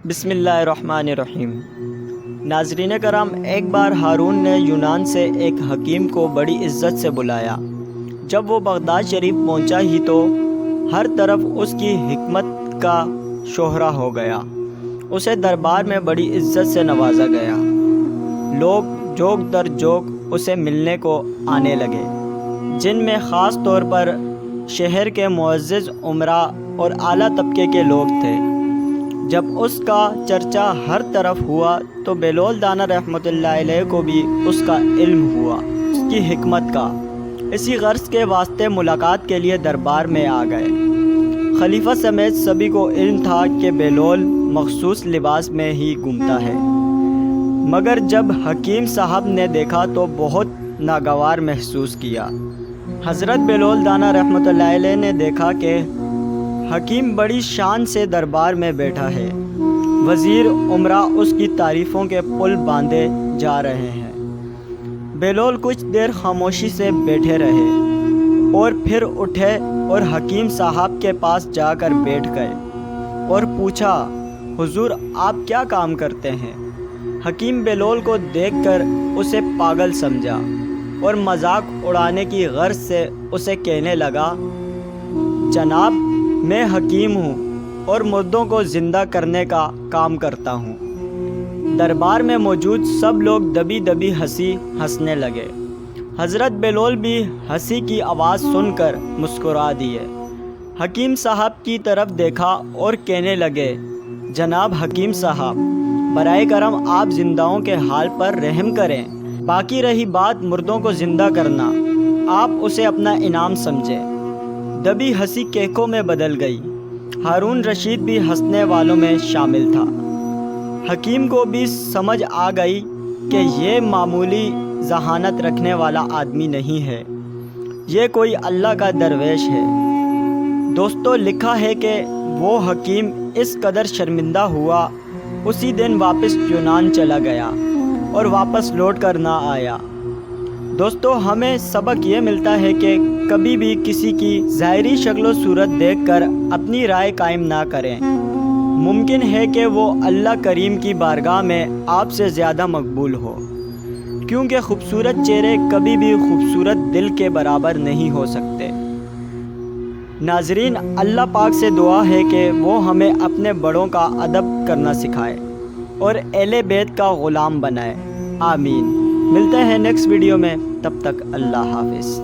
بسم اللہ الرحمن الرحیم۔ ناظرین کرام، ایک بار ہارون نے یونان سے ایک حکیم کو بڑی عزت سے بلایا۔ جب وہ بغداد شریف پہنچا ہی تو ہر طرف اس کی حکمت کا شہرہ ہو گیا۔ اسے دربار میں بڑی عزت سے نوازا گیا۔ لوگ جوک در جوک اسے ملنے کو آنے لگے، جن میں خاص طور پر شہر کے معزز امراء اور اعلیٰ طبقے کے لوگ تھے۔ جب اس کا چرچا ہر طرف ہوا تو بہلول دانا رحمۃ اللہ علیہ کو بھی اس کا علم ہوا، اس کی حکمت کا۔ اسی غرض کے واسطے ملاقات کے لیے دربار میں آ گئے۔ خلیفہ سمیت سبھی کو علم تھا کہ بہلول مخصوص لباس میں ہی گھومتا ہے، مگر جب حکیم صاحب نے دیکھا تو بہت ناگوار محسوس کیا۔ حضرت بہلول دانا رحمۃ اللہ علیہ نے دیکھا کہ حکیم بڑی شان سے دربار میں بیٹھا ہے، وزیر امراء اس کی تعریفوں کے پل باندھے جا رہے ہیں۔ بہلول کچھ دیر خاموشی سے بیٹھے رہے اور پھر اٹھے اور حکیم صاحب کے پاس جا کر بیٹھ گئے اور پوچھا، حضور آپ کیا کام کرتے ہیں؟ حکیم بہلول کو دیکھ کر اسے پاگل سمجھا اور مذاق اڑانے کی غرض سے اسے کہنے لگا، جناب میں حکیم ہوں اور مردوں کو زندہ کرنے کا کام کرتا ہوں۔ دربار میں موجود سب لوگ دبی دبی ہنسنے لگے۔ حضرت بہلول بھی ہنسی کی آواز سن کر مسکرا دیے۔ حکیم صاحب کی طرف دیکھا اور کہنے لگے، جناب حکیم صاحب، برائے کرم آپ زندہوں کے حال پر رحم کریں۔ باقی رہی بات مردوں کو زندہ کرنا، آپ اسے اپنا انعام سمجھیں۔ دبی ہنسی کہکوں میں بدل گئی۔ ہارون رشید بھی ہنسنے والوں میں شامل تھا۔ حکیم کو بھی سمجھ آ گئی کہ یہ معمولی ذہانت رکھنے والا آدمی نہیں ہے، یہ کوئی اللہ کا درویش ہے۔ دوستو، لکھا ہے کہ وہ حکیم اس قدر شرمندہ ہوا، اسی دن واپس یونان چلا گیا اور واپس لوٹ کر نہ آیا۔ دوستو، ہمیں سبق یہ ملتا ہے کہ کبھی بھی کسی کی ظاہری شکل و صورت دیکھ کر اپنی رائے قائم نہ کریں۔ ممکن ہے کہ وہ اللہ کریم کی بارگاہ میں آپ سے زیادہ مقبول ہو، کیونکہ خوبصورت چہرے کبھی بھی خوبصورت دل کے برابر نہیں ہو سکتے۔ ناظرین، اللہ پاک سے دعا ہے کہ وہ ہمیں اپنے بڑوں کا ادب کرنا سکھائے اور اہل بیت کا غلام بنائے۔ آمین۔ ملتے ہیں نیکسٹ ویڈیو میں، تب تک اللہ حافظ۔